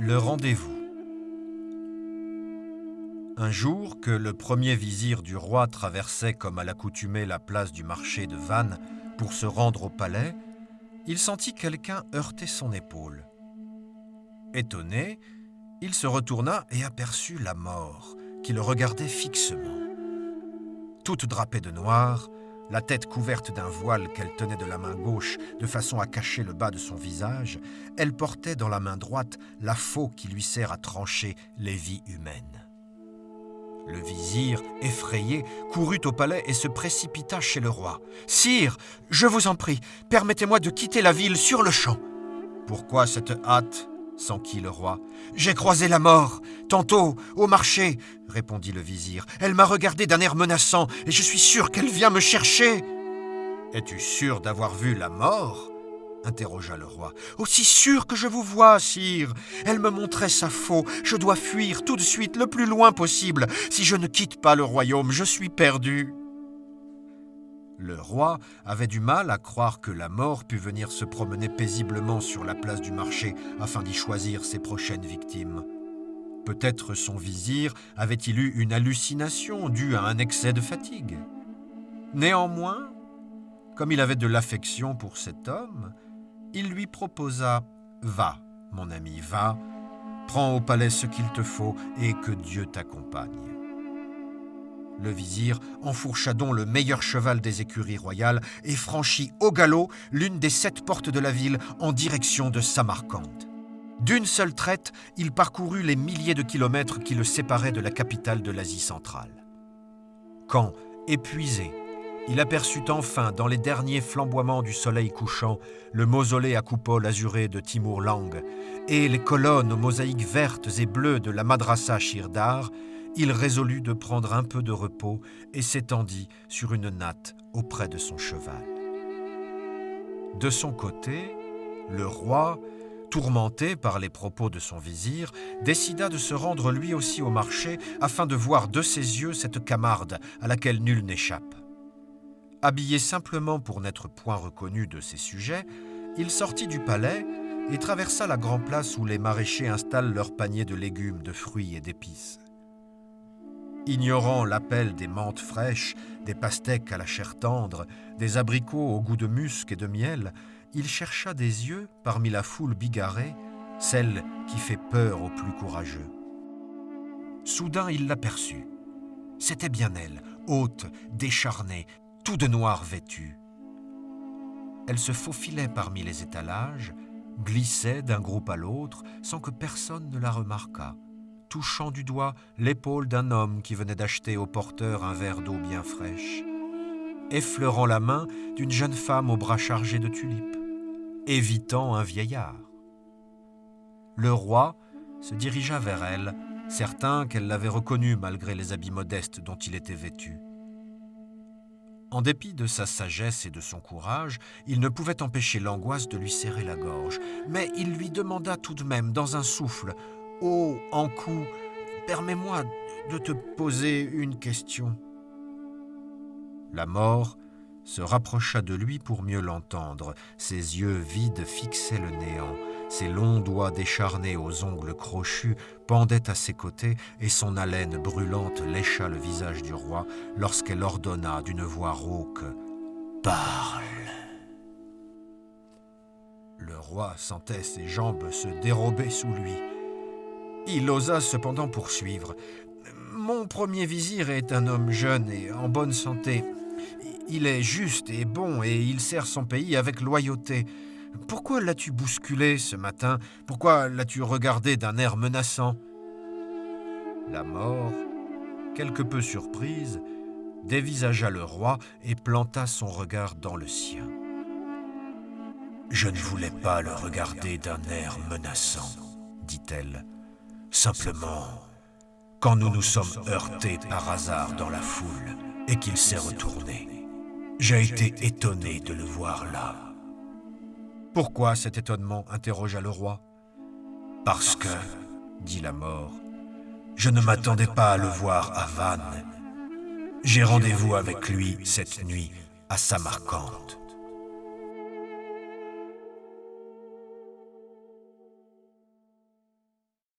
Le rendez-vous. Un jour que le premier vizir du roi traversait comme à l'accoutumée la place du marché de Vannes pour se rendre au palais, il sentit quelqu'un heurter son épaule. Étonné, il se retourna et aperçut la mort, qui le regardait fixement. Toute drapée de noir, la tête couverte d'un voile qu'elle tenait de la main gauche de façon à cacher le bas de son visage, elle portait dans la main droite la faux qui lui sert à trancher les vies humaines. Le vizir, effrayé, courut au palais et se précipita chez le roi. « Sire, je vous en prie, permettez-moi de quitter la ville sur-le-champ. »« Pourquoi cette hâte ?» s'enquit le roi. « J'ai croisé la mort, tantôt, au marché, » répondit le vizir. « Elle m'a regardé d'un air menaçant, et je suis sûr qu'elle vient me chercher. »« Es-tu sûr d'avoir vu la mort ?» interrogea le roi. « Aussi sûr que je vous vois, sire. Elle me montrait sa faux. Je dois fuir tout de suite, le plus loin possible. Si je ne quitte pas le royaume, je suis perdu. » Le roi avait du mal à croire que la mort pût venir se promener paisiblement sur la place du marché afin d'y choisir ses prochaines victimes. Peut-être son vizir avait-il eu une hallucination due à un excès de fatigue. Néanmoins, comme il avait de l'affection pour cet homme, il lui proposa « Va, mon ami, va, prends au palais ce qu'il te faut et que Dieu t'accompagne. » Le vizir enfourcha donc le meilleur cheval des écuries royales et franchit au galop l'une des 7 portes de la ville en direction de Samarcande. D'une seule traite, il parcourut les milliers de kilomètres qui le séparaient de la capitale de l'Asie centrale. Quand, épuisé, il aperçut enfin, dans les derniers flamboiements du soleil couchant, le mausolée à coupole azurée de Timur Lenk et les colonnes aux mosaïques vertes et bleues de la Madrasa Shirdar, il résolut de prendre un peu de repos et s'étendit sur une natte auprès de son cheval. De son côté, le roi, tourmenté par les propos de son vizir, décida de se rendre lui aussi au marché afin de voir de ses yeux cette Camarde à laquelle nul n'échappe. Habillé simplement pour n'être point reconnu de ses sujets, il sortit du palais et traversa la grande place où les maraîchers installent leurs paniers de légumes, de fruits et d'épices. Ignorant l'appel des menthes fraîches, des pastèques à la chair tendre, des abricots au goût de musc et de miel, il chercha des yeux, parmi la foule bigarrée, celle qui fait peur aux plus courageux. Soudain, il l'aperçut. C'était bien elle, haute, décharnée, tout de noir vêtue. Elle se faufilait parmi les étalages, glissait d'un groupe à l'autre sans que personne ne la remarquât, touchant du doigt l'épaule d'un homme qui venait d'acheter au porteur un verre d'eau bien fraîche, effleurant la main d'une jeune femme aux bras chargés de tulipes, évitant un vieillard. Le roi se dirigea vers elle, certain qu'elle l'avait reconnue malgré les habits modestes dont il était vêtu. En dépit de sa sagesse et de son courage, il ne pouvait empêcher l'angoisse de lui serrer la gorge, mais il lui demanda tout de même dans un souffle « Oh, Ankou, permets-moi de te poser une question. » La mort se rapprocha de lui pour mieux l'entendre. Ses yeux vides fixaient le néant. Ses longs doigts décharnés aux ongles crochus pendaient à ses côtés et son haleine brûlante lécha le visage du roi lorsqu'elle ordonna d'une voix rauque « Parle !» Le roi sentait ses jambes se dérober sous lui. Il osa cependant poursuivre. « Mon premier vizir est un homme jeune et en bonne santé. Il est juste et bon et il sert son pays avec loyauté. Pourquoi l'as-tu bousculé ce matin? Pourquoi l'as-tu regardé d'un air menaçant ?» La mort, quelque peu surprise, dévisagea le roi et planta son regard dans le sien. « Je ne voulais pas le regarder d'un air menaçant, dit-elle. Simplement, quand nous nous sommes heurtés par hasard dans la foule et qu'il s'est retourné, j'ai été étonné de le voir là. » « Pourquoi cet étonnement ?» interrogea le roi. « Parce que, dit la mort, je ne m'attendais pas à le voir à Vannes. J'ai rendez-vous avec lui cette nuit à Samarcande. »